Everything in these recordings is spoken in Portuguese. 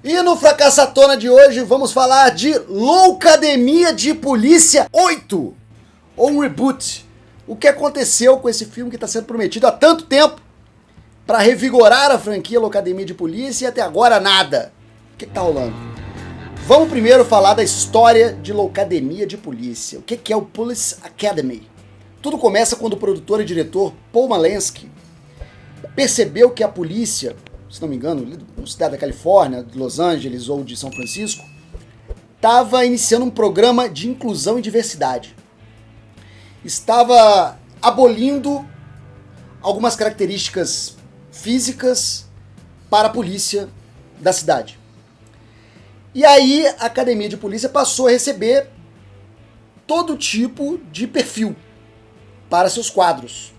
E no Fracassatona de hoje vamos falar de Loucademia de Polícia 8, ou um reboot. O que aconteceu com esse filme que está sendo prometido há tanto tempo para revigorar a franquia Loucademia de Polícia e até agora nada. O que está rolando? Vamos primeiro falar da história de Loucademia de Polícia. O que é o Police Academy? Tudo começa quando o produtor e diretor Paul Malenski percebeu que a polícia, se não me engano, na cidade da Califórnia, de Los Angeles ou de São Francisco, estava iniciando um programa de inclusão e diversidade. Estava abolindo algumas características físicas para a polícia da cidade. E aí a Academia de Polícia passou a receber todo tipo de perfil para seus quadros.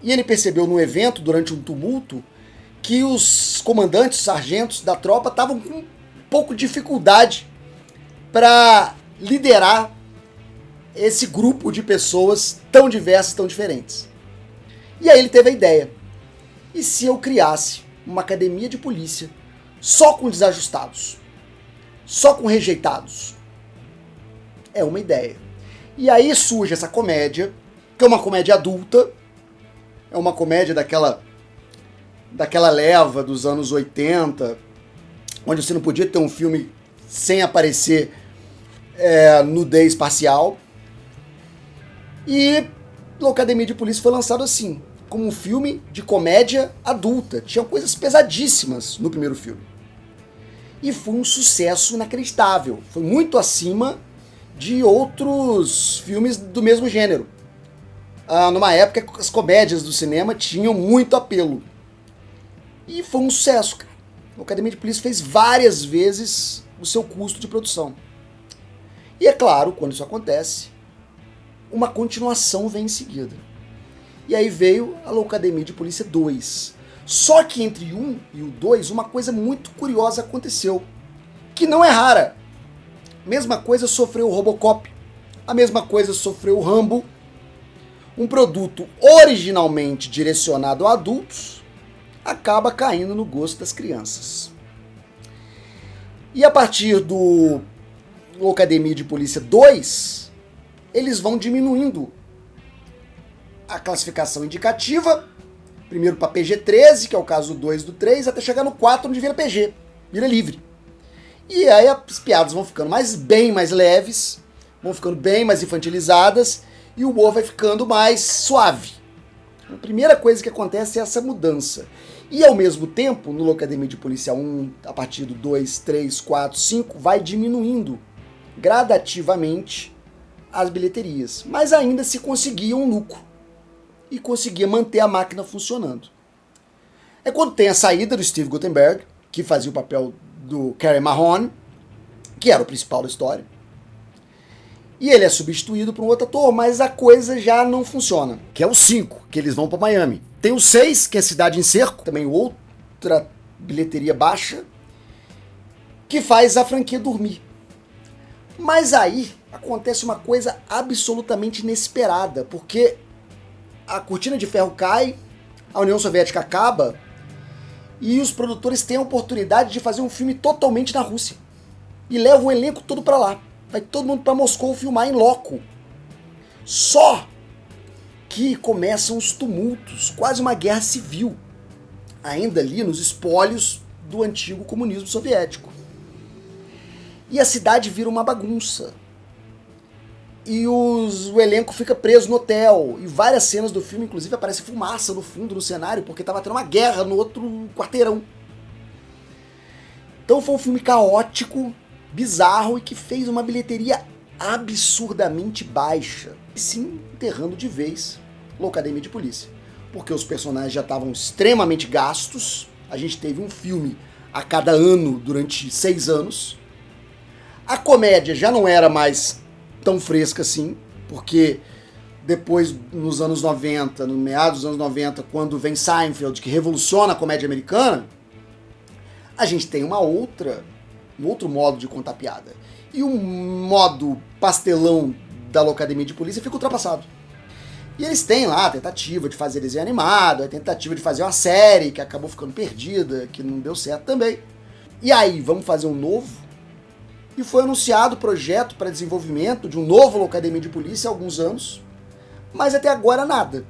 E ele percebeu no evento, durante um tumulto, que os comandantes, sargentos da tropa estavam com um pouco de dificuldade para liderar esse grupo de pessoas tão diversas, tão diferentes. E aí ele teve a ideia: e se eu criasse uma academia de polícia só com desajustados, só com rejeitados? É uma ideia. E aí surge essa comédia, que é uma comédia adulta, é uma comédia daquela leva dos anos 80, onde você não podia ter um filme sem aparecer nudez parcial. E Loucademia de Polícia foi lançado assim, como um filme de comédia adulta. Tinha coisas pesadíssimas no primeiro filme. E foi um sucesso inacreditável. Foi muito acima de outros filmes do mesmo gênero. Numa época que as comédias do cinema tinham muito apelo. E foi um sucesso, cara. A Academia de Polícia fez várias vezes o seu custo de produção. E é claro, quando isso acontece, uma continuação vem em seguida. E aí veio a Loucademia de Polícia 2. Só que entre o 1 e o 2, uma coisa muito curiosa aconteceu, que não é rara. A mesma coisa sofreu o Robocop, a mesma coisa sofreu o Rambo. Um produto originalmente direcionado a adultos acaba caindo no gosto das crianças. E a partir do Loucademia de Polícia 2, eles vão diminuindo a classificação indicativa, primeiro para PG-13, que é o caso do 2 e do 3, até chegar no 4, onde vira PG, vira livre. E aí as piadas vão ficando bem mais leves, vão ficando bem mais infantilizadas, e o humor vai ficando mais suave. A primeira coisa que acontece é essa mudança. E ao mesmo tempo, no Loucademia de Polícia 1, a partir do 2, 3, 4, 5, vai diminuindo gradativamente as bilheterias. Mas ainda se conseguia um lucro. E conseguia manter a máquina funcionando. É quando tem a saída do Steve Guttenberg, que fazia o papel do Kerry Mahone, que era o principal da história. E ele é substituído por um outro ator, mas a coisa já não funciona. Que é o 5, que eles vão para Miami. Tem o 6, que é Cidade em Cerco, também outra bilheteria baixa, que faz a franquia dormir. Mas aí acontece uma coisa absolutamente inesperada, porque a cortina de ferro cai, a União Soviética acaba, e os produtores têm a oportunidade de fazer um filme totalmente na Rússia. E levam o elenco todo para lá. Vai todo mundo para Moscou filmar em loco. Só que começam os tumultos, quase uma guerra civil, ainda ali nos espólios do antigo comunismo soviético. E a cidade vira uma bagunça. E o elenco fica preso no hotel. E várias cenas do filme, inclusive, aparece fumaça no fundo, no cenário, porque estava tendo uma guerra no outro quarteirão. Então foi um filme caótico, bizarro e que fez uma bilheteria absurdamente baixa, se enterrando de vez Loucademia de Polícia, porque os personagens já estavam extremamente gastos. A gente teve um filme a cada ano durante 6 anos. A comédia já não era mais tão fresca assim, porque depois, nos anos 90, no meados dos anos 90, quando vem Seinfeld, que revoluciona a comédia americana, a gente tem um outro modo de contar piada. E o modo pastelão da Loucademia de Polícia fica ultrapassado. E eles têm lá a tentativa de fazer desenho animado, a tentativa de fazer uma série que acabou ficando perdida, que não deu certo também. E aí, vamos fazer um novo? E foi anunciado o projeto para desenvolvimento de um novo Loucademia de Polícia há alguns anos, mas até agora nada.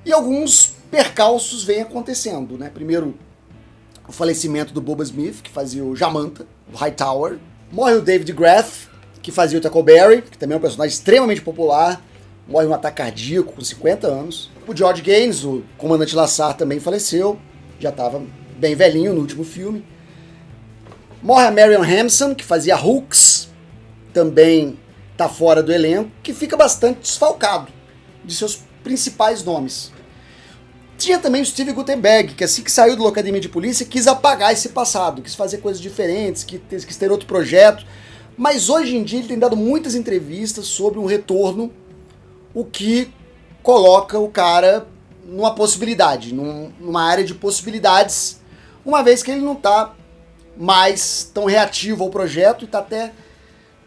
E alguns percalços vêm acontecendo, né? Primeiro, o falecimento do Bubba Smith, que fazia o Jamanta, o Hightower. Morre o David Graff, que fazia o Tackleberry, que também é um personagem extremamente popular. Morre um ataque cardíaco com 50 anos. O George Gaines, o comandante Lassar, também faleceu. Já estava bem velhinho no último filme. Morre a Marion Hampson, que fazia Hooks, também está fora do elenco, que fica bastante desfalcado de seus principais nomes. Tinha também o Steve Guttenberg, que assim que saiu do Loucademia de Polícia, quis apagar esse passado, quis fazer coisas diferentes, quis ter outro projeto, mas hoje em dia ele tem dado muitas entrevistas sobre um retorno, o que coloca o cara numa possibilidade, numa área de possibilidades, uma vez que ele não está mais tão reativo ao projeto e está até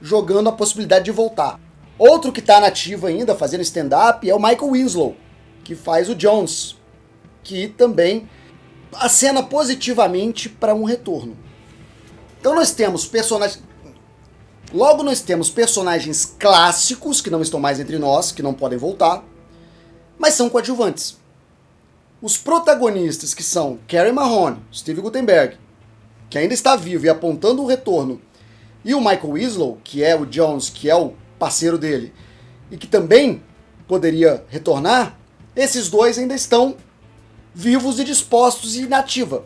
jogando a possibilidade de voltar. Outro que está nativo ainda, fazendo stand-up, é o Michael Winslow, que faz o Jones, que também acena positivamente para um retorno. Então nós temos personagens... Logo nós temos personagens clássicos, que não estão mais entre nós, que não podem voltar, mas são coadjuvantes. Os protagonistas, que são Carey Mahone, Steve Guttenberg, que ainda está vivo e apontando o retorno, e o Michael Winslow, que é o Jones, que é o parceiro dele, e que também poderia retornar, esses dois ainda estão vivos e dispostos e na ativa.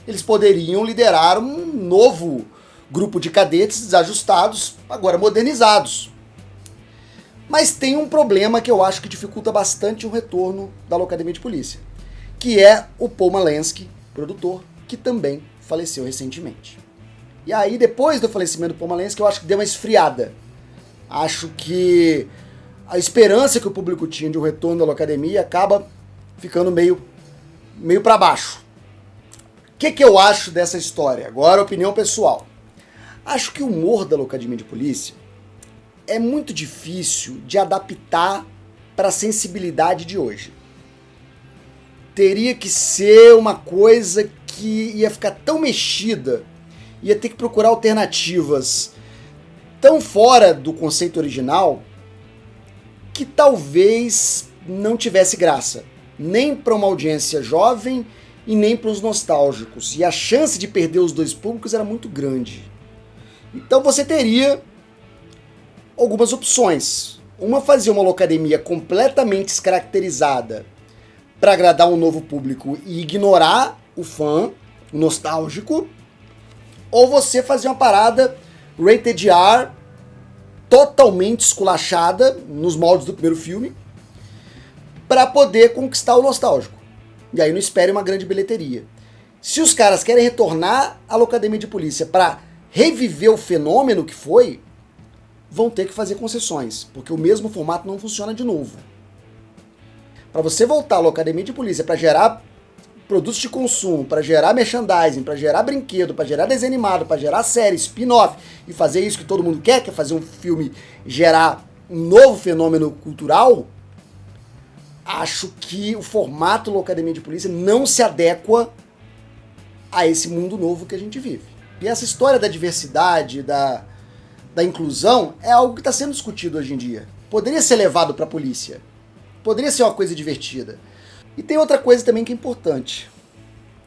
Eles poderiam liderar um novo grupo de cadetes desajustados, agora modernizados. Mas tem um problema que eu acho que dificulta bastante o retorno da Loucademia de Polícia, que é o Paul Malenski, produtor, que também faleceu recentemente. E aí, depois do falecimento do Paul Malenski, eu acho que deu uma esfriada. Acho que a esperança que o público tinha de um retorno da Loucademia acaba ficando meio para baixo. O que eu acho dessa história? Agora, opinião pessoal. Acho que o humor da Loucademia de Polícia é muito difícil de adaptar para a sensibilidade de hoje. Teria que ser uma coisa que ia ficar tão mexida, ia ter que procurar alternativas tão fora do conceito original, que talvez não tivesse graça, nem para uma audiência jovem e nem para os nostálgicos. E a chance de perder os dois públicos era muito grande. Então você teria algumas opções. Uma, fazia uma Loucademia completamente descaracterizada para agradar um novo público e ignorar o fã, o nostálgico, ou você fazia uma parada rated R, totalmente esculachada, nos moldes do primeiro filme, para poder conquistar o nostálgico. E aí não espere uma grande bilheteria. Se os caras querem retornar à Loucademia de Polícia para reviver o fenômeno que foi, vão ter que fazer concessões, porque o mesmo formato não funciona de novo. Para você voltar à Loucademia de Polícia para gerar produtos de consumo, para gerar merchandising, para gerar brinquedo, para gerar desenho animado, para gerar série, spin-off e fazer isso que todo mundo quer, que é fazer um filme gerar um novo fenômeno cultural, acho que o formato Loucademia de Polícia não se adequa a esse mundo novo que a gente vive. E essa história da diversidade, da inclusão, é algo que está sendo discutido hoje em dia. Poderia ser levado para a polícia. Poderia ser uma coisa divertida. E tem outra coisa também que é importante,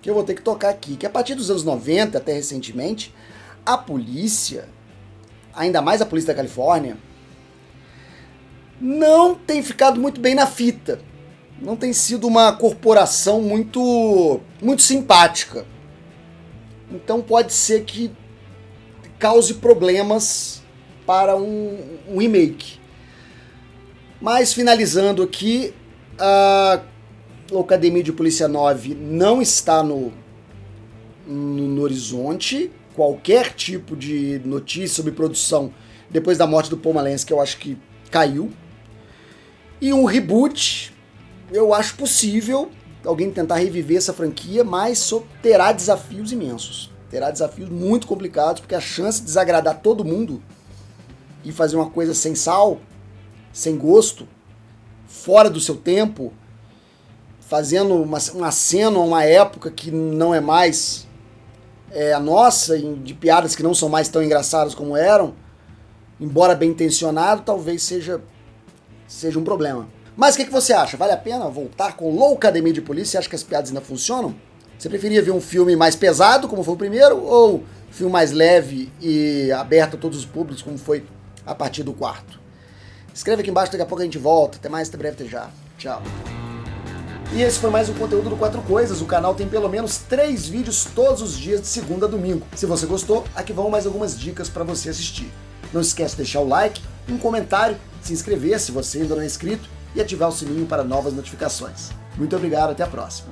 que eu vou ter que tocar aqui, que a partir dos anos 90, até recentemente, a polícia, ainda mais a polícia da Califórnia, não tem ficado muito bem na fita. Não tem sido uma corporação muito simpática. Então pode ser que cause problemas para um remake. Mas finalizando aqui, a Loucademia de Polícia 9 não está no horizonte. Qualquer tipo de notícia sobre produção depois da morte do Paul Malenski, eu acho que caiu. E um reboot, eu acho possível alguém tentar reviver essa franquia, mas terá desafios imensos. Terá desafios muito complicados, porque a chance de desagradar todo mundo e fazer uma coisa sem sal, sem gosto, fora do seu tempo, fazendo um aceno a uma época que não é mais a nossa, de piadas que não são mais tão engraçadas como eram, embora bem intencionado, talvez seja um problema. Mas o que você acha? Vale a pena voltar com Loucademia de Polícia? Você acha que as piadas ainda funcionam? Você preferia ver um filme mais pesado, como foi o primeiro, ou um filme mais leve e aberto a todos os públicos, como foi a partir do quarto? Escreve aqui embaixo, daqui a pouco a gente volta. Até mais, até breve, até já. Tchau. E esse foi mais um conteúdo do Quatro Coisas. O canal tem pelo menos 3 vídeos todos os dias de segunda a domingo. Se você gostou, aqui vão mais algumas dicas para você assistir. Não esquece de deixar o like, um comentário, se inscrever se você ainda não é inscrito e ativar o sininho para novas notificações. Muito obrigado, até a próxima.